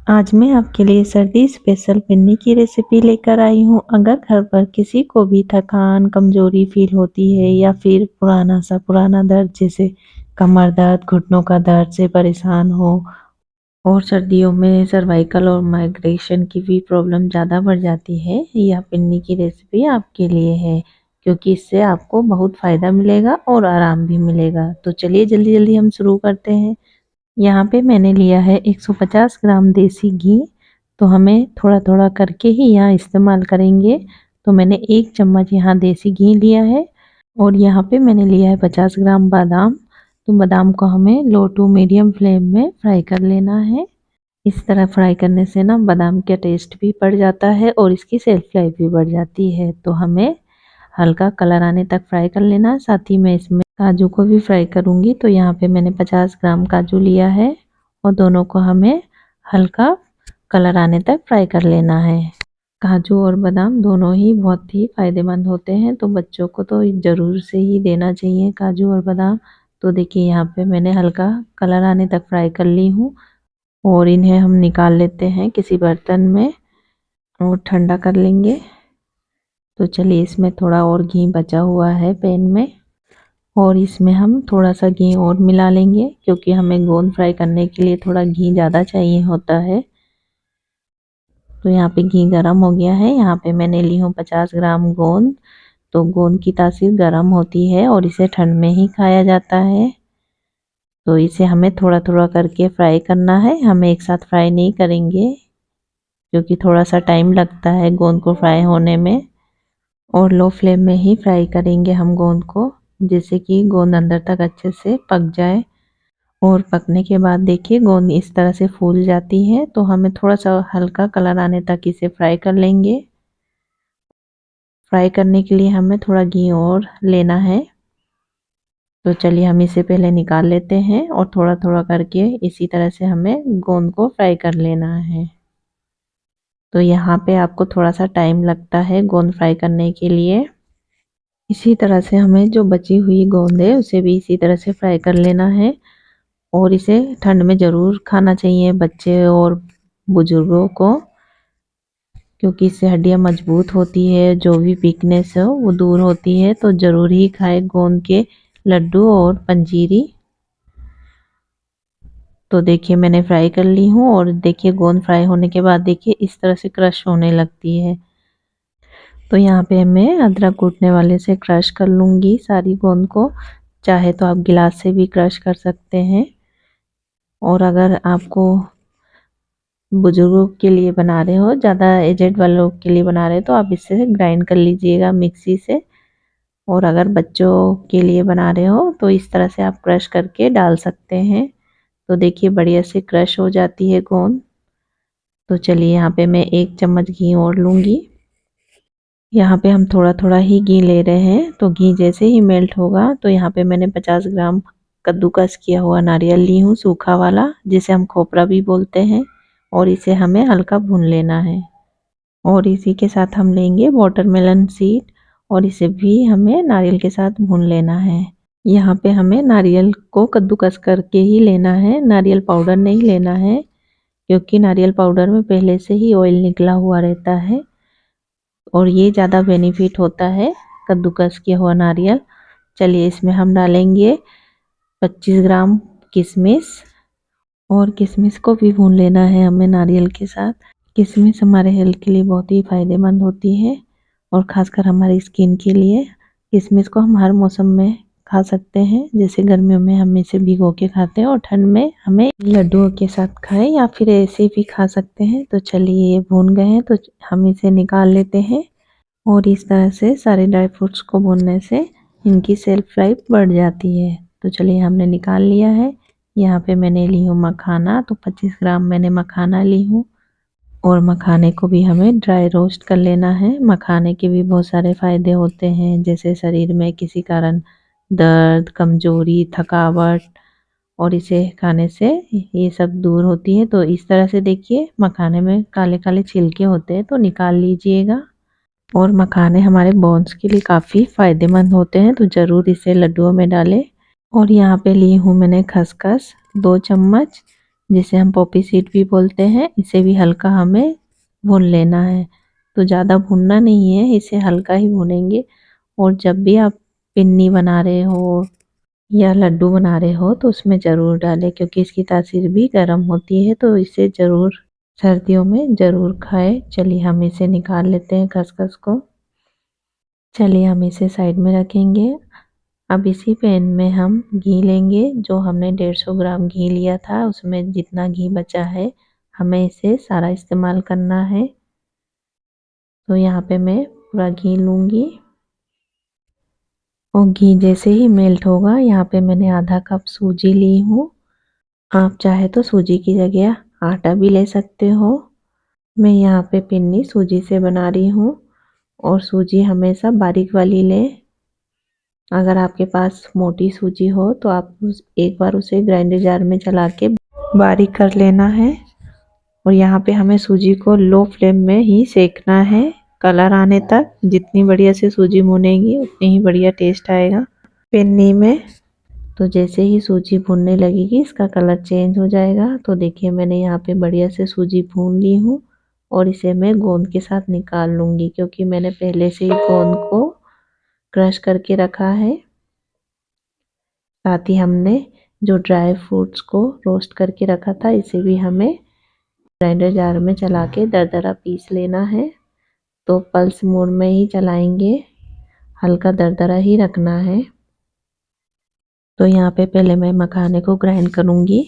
आज मैं आपके लिए सर्दी स्पेशल पिन्नी की रेसिपी लेकर आई हूँ। अगर घर पर किसी को भी थकान, कमजोरी फील होती है या फिर पुराना दर्द जैसे कमर दर्द, घुटनों का दर्द से परेशान हो और सर्दियों में सर्वाइकल और माइग्रेशन की भी प्रॉब्लम ज़्यादा बढ़ जाती है, यह पिन्नी की रेसिपी आपके लिए है क्योंकि इससे आपको बहुत फ़ायदा मिलेगा और आराम भी मिलेगा। तो चलिए जल्दी जल्दी हम शुरू करते हैं। यहाँ पे मैंने लिया है 150 ग्राम देसी घी। तो हमें थोड़ा थोड़ा करके ही यहाँ इस्तेमाल करेंगे। तो मैंने 1 चम्मच यहाँ देसी घी लिया है और यहाँ पे मैंने लिया है 50 ग्राम बादाम। तो बादाम को हमें लो टू मीडियम फ्लेम में फ्राई कर लेना है। इस तरह फ्राई करने से ना बादाम का टेस्ट भी बढ़ जाता है और इसकी सेल्फ लाइफ भी बढ़ जाती है। तो हमें हल्का कलर आने तक फ्राई कर लेना है। साथ ही मैं इसमें काजू को भी फ्राई करूंगी। तो यहाँ पे मैंने 50 ग्राम काजू लिया है और दोनों को हमें हल्का कलर आने तक फ्राई कर लेना है। काजू और बादाम दोनों ही बहुत ही फायदेमंद होते हैं, तो बच्चों को तो ज़रूर से ही देना चाहिए काजू और बादाम। तो देखिए यहाँ पे मैंने हल्का कलर आने तक फ्राई कर ली हूँ और इन्हें हम निकाल लेते हैं किसी बर्तन में और ठंडा कर लेंगे। तो चलिए इसमें थोड़ा और घी बचा हुआ है पैन में और इसमें हम थोड़ा सा घी और मिला लेंगे क्योंकि हमें गोंद फ्राई करने के लिए थोड़ा घी ज़्यादा चाहिए होता है। तो यहाँ पे घी गरम हो गया है। यहाँ पे मैंने ली हूँ 50 ग्राम गोंद। तो गोंद की तासीर गरम होती है और इसे ठंड में ही खाया जाता है। तो इसे हमें थोड़ा थोड़ा करके फ्राई करना है, हमें एक साथ फ्राई नहीं करेंगे क्योंकि थोड़ा सा टाइम लगता है गोंद को फ्राई होने में। और लो फ्लेम में ही फ्राई करेंगे हम गोंद को, जिससे कि गोंद अंदर तक अच्छे से पक जाए। और पकने के बाद देखिए गोंद इस तरह से फूल जाती है। तो हमें थोड़ा सा हल्का कलर आने तक इसे फ्राई कर लेंगे। फ्राई करने के लिए हमें थोड़ा घी और लेना है। तो चलिए हम इसे पहले निकाल लेते हैं और थोड़ा थोड़ा करके इसी तरह से हमें गोंद को फ्राई कर लेना है। तो यहाँ पे आपको थोड़ा सा टाइम लगता है गोंद फ्राई करने के लिए। इसी तरह से हमें जो बची हुई गोंद है उसे भी इसी तरह से फ्राई कर लेना है। और इसे ठंड में ज़रूर खाना चाहिए बच्चे और बुजुर्गों को, क्योंकि इससे हड्डियां मजबूत होती है, जो भी वीकनेस है वो दूर होती है। तो ज़रूर ही खाए गोंद के लड्डू और पंजीरी। तो देखिए मैंने फ्राई कर ली हूँ और देखिए गोंद फ्राई होने के बाद देखिए इस तरह से क्रश होने लगती है। तो यहाँ पे मैं अदरक कूटने वाले से क्रश कर लूँगी सारी गोंद को। चाहे तो आप गिलास से भी क्रश कर सकते हैं। और अगर आपको बुजुर्गों के लिए बना रहे हो, ज़्यादा एजेड वालों के लिए बना रहे हो, तो आप इससे ग्राइंड कर लीजिएगा मिक्सी से। और अगर बच्चों के लिए बना रहे हो तो इस तरह से आप क्रश करके डाल सकते हैं। तो देखिए बढ़िया से क्रश हो जाती है गोंद। तो चलिए यहाँ पे मैं 1 चम्मच घी और लूँगी। यहाँ पे हम थोड़ा थोड़ा ही घी ले रहे हैं। तो घी जैसे ही मेल्ट होगा तो यहाँ पे मैंने 50 ग्राम कद्दूकस किया हुआ नारियल ली हूँ, सूखा वाला, जिसे हम खोपरा भी बोलते हैं। और इसे हमें हल्का भून लेना है। और इसी के साथ हम लेंगे वाटरमेलन सीड और इसे भी हमें नारियल के साथ भून लेना है। यहाँ पे हमें नारियल को कद्दूकस करके ही लेना है, नारियल पाउडर नहीं लेना है क्योंकि नारियल पाउडर में पहले से ही ऑयल निकला हुआ रहता है और ये ज़्यादा बेनिफिट होता है कद्दूकस किया हुआ नारियल। चलिए इसमें हम डालेंगे 25 ग्राम किशमिश और किशमिश को भी भून लेना है हमें नारियल के साथ। किशमिश हमारे हेल्थ के लिए बहुत ही फायदेमंद होती है और ख़ासकर हमारी स्किन के लिए। किशमिश को हम हर मौसम में खा सकते हैं, जैसे गर्मियों में हम इसे भिगो के खाते हैं और ठंड में हमें लड्डुओं के साथ खाएं या फिर ऐसे भी खा सकते हैं। तो चलिए ये भून गए हैं तो हम इसे निकाल लेते हैं। और इस तरह से सारे ड्राई फ्रूट्स को भूनने से इनकी सेल्फ लाइफ बढ़ जाती है। तो चलिए हमने निकाल लिया है। यहाँ पे मैंने ली हूँ मखाना। तो 25 ग्राम मैंने मखाना ली हूँ और मखाने को भी हमें ड्राई रोस्ट कर लेना है। मखाने के भी बहुत सारे फ़ायदे होते हैं, जैसे शरीर में किसी कारण दर्द, कमजोरी, थकावट, और इसे खाने से ये सब दूर होती है। तो इस तरह से देखिए मखाने में काले काले छिलके होते हैं तो निकाल लीजिएगा। और मखाने हमारे बोन्स के लिए काफ़ी फ़ायदेमंद होते हैं, तो ज़रूर इसे लड्डुओं में डालें। और यहाँ पे ली हूँ मैंने खसखस 2 चम्मच। जिसे हम पॉपी सीड भी बोलते हैं। इसे भी हल्का हमें भून लेना है। तो ज़्यादा भूनना नहीं है, इसे हल्का ही भूनेंगे। और जब भी आप पिन्नी बना रहे हो या लड्डू बना रहे हो तो उसमें ज़रूर डालें, क्योंकि इसकी तासीर भी गर्म होती है। तो इसे ज़रूर सर्दियों में ज़रूर खाएं। चलिए हम इसे निकाल लेते हैं खसखस को। चलिए हम इसे साइड में रखेंगे। अब इसी पैन में हम घी लेंगे। जो हमने 150 ग्राम घी लिया था, उसमें जितना घी बचा है हमें इसे सारा इस्तेमाल करना है। तो यहाँ पे मैं पूरा घी लूँगी। और घी जैसे ही मेल्ट होगा, यहाँ पे मैंने आधा कप सूजी ली हूँ। आप चाहे तो सूजी की जगह आटा भी ले सकते हो। मैं यहाँ पे पिन्नी सूजी से बना रही हूँ। और सूजी हमेशा बारीक वाली लें। अगर आपके पास मोटी सूजी हो तो आप एक बार उसे ग्राइंडर जार में चला के बारीक कर लेना है। और यहाँ पे हमें सूजी को लो फ्लेम में ही सेकना है, कलर आने तक। जितनी बढ़िया से सूजी भुनेगी उतनी ही बढ़िया टेस्ट आएगा पिन्नी में। तो जैसे ही सूजी भुनने लगेगी इसका कलर चेंज हो जाएगा। तो देखिए मैंने यहाँ पे बढ़िया से सूजी भून ली हूँ। और इसे मैं गोंद के साथ निकाल लूँगी, क्योंकि मैंने पहले से ही गोंद को क्रश करके रखा है। साथ ही हमने जो ड्राई फ्रूट्स को रोस्ट करके रखा था, इसे भी हमें ग्राइंडर जार में चला के दरदरा पीस लेना है। तो पल्स मोड में ही चलाएंगे, हल्का दरदरा ही रखना है। तो यहाँ पे पहले मैं मखाने को ग्राइंड करूँगी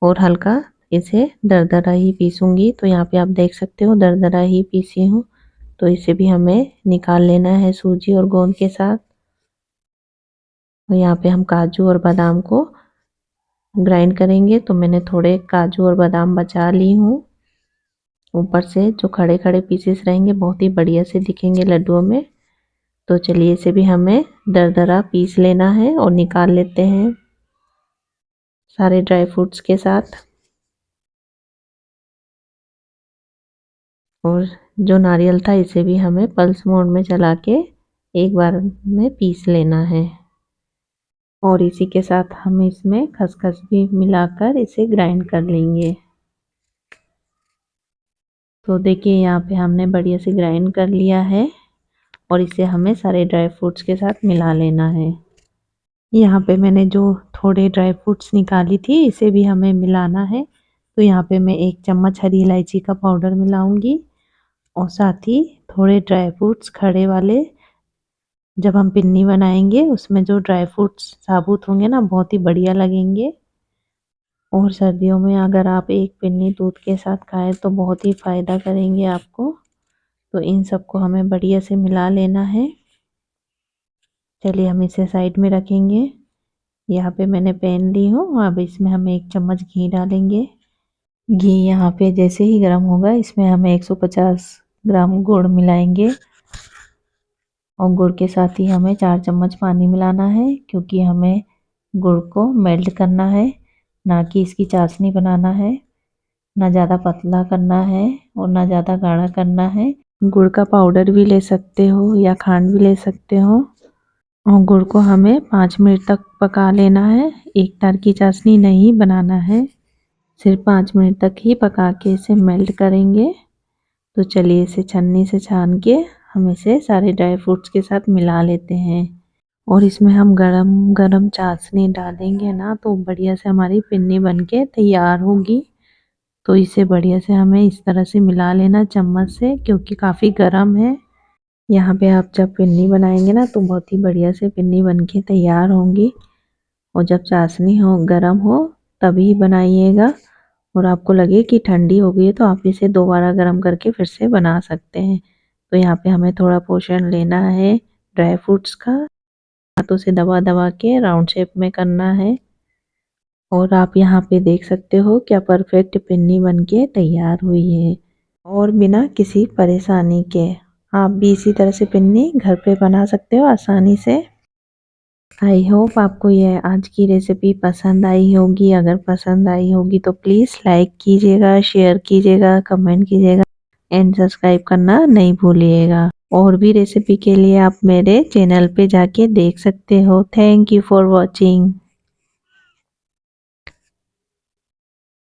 और हल्का इसे दरदरा ही पीसूँगी। तो यहाँ पे आप देख सकते हो दरदरा ही पीसी हूँ। तो इसे भी हमें निकाल लेना है सूजी और गोंद के साथ। तो यहाँ पे हम काजू और बादाम को ग्राइंड करेंगे। तो मैंने थोड़े काजू और बादाम बचा ली हूँ। ऊपर से जो खड़े खड़े पीसेस रहेंगे बहुत ही बढ़िया से दिखेंगे लड्डुओं में। तो चलिए इसे भी हमें दरदरा पीस लेना है और निकाल लेते हैं सारे ड्राई फ्रूट्स के साथ। और जो नारियल था इसे भी हमें पल्स मोड में चला के एक बार में पीस लेना है। और इसी के साथ हम इसमें खसखस भी मिलाकर इसे ग्राइंड कर लेंगे। तो देखिए यहाँ पे हमने बढ़िया से ग्राइंड कर लिया है। और इसे हमें सारे ड्राई फ्रूट्स के साथ मिला लेना है। यहाँ पे मैंने जो थोड़े ड्राई फ्रूट्स निकाली थी इसे भी हमें मिलाना है। तो यहाँ पे मैं 1 चम्मच हरी इलायची का पाउडर मिलाऊंगी। और साथ ही थोड़े ड्राई फ्रूट्स खड़े वाले, जब हम पिन्नी बनाएंगे उसमें जो ड्राई फ्रूट्स साबुत होंगे ना बहुत ही बढ़िया लगेंगे। और सर्दियों में अगर आप एक पिन्नी दूध के साथ खाएं तो बहुत ही फ़ायदा करेंगे आपको। तो इन सबको हमें बढ़िया से मिला लेना है। चलिए हम इसे साइड में रखेंगे। यहाँ पे मैंने पैन ली हूँ। अब इसमें हम 1 चम्मच घी डालेंगे। घी यहाँ पे जैसे ही गर्म होगा इसमें हमें 150 ग्राम गुड़ मिलाएंगे। और गुड़ के साथ ही हमें 4 चम्मच पानी मिलाना है, क्योंकि हमें गुड़ को मेल्ट करना है, ना कि इसकी चाशनी बनाना है। ना ज़्यादा पतला करना है और ना ज़्यादा गाढ़ा करना है। गुड़ का पाउडर भी ले सकते हो या खांड भी ले सकते हो। और गुड़ को हमें 5 मिनट तक पका लेना है। एक तार की चाशनी नहीं बनाना है, सिर्फ 5 मिनट तक ही पका के इसे मेल्ट करेंगे। तो चलिए इसे छन्नी से छान के हम इसे सारे ड्राई फ्रूट्स के साथ मिला लेते हैं। और इसमें हम गरम गरम चाशनी डालेंगे ना तो बढ़िया से हमारी पिन्नी बनके तैयार होगी। तो इसे बढ़िया से हमें इस तरह से मिला लेना चम्मच से, क्योंकि काफ़ी गर्म है। यहाँ पे आप जब पिन्नी बनाएंगे ना तो बहुत ही बढ़िया से पिन्नी बनके तैयार होंगी। और जब चाशनी हो गर्म हो तभी बनाइएगा। और आपको लगे कि ठंडी हो गई है तो आप इसे दोबारा गर्म करके फिर से बना सकते हैं। तो यहाँ पे हमें थोड़ा पोर्शन लेना है ड्राई फ्रूट्स का, हाथों से दबा दबा के राउंड शेप में करना है। और आप यहाँ पे देख सकते हो क्या परफेक्ट पिन्नी बनके तैयार हुई है, और बिना किसी परेशानी के। आप भी इसी तरह से पिन्नी घर पे बना सकते हो आसानी से। आई होप आपको यह आज की रेसिपी पसंद आई होगी। अगर पसंद आई होगी तो प्लीज़ लाइक कीजिएगा, शेयर कीजिएगा, कमेंट कीजिएगा एंड सब्सक्राइब करना नहीं भूलिएगा। और भी रेसिपी के लिए आप मेरे चैनल पे जाके देख सकते हो। Thank you for watching.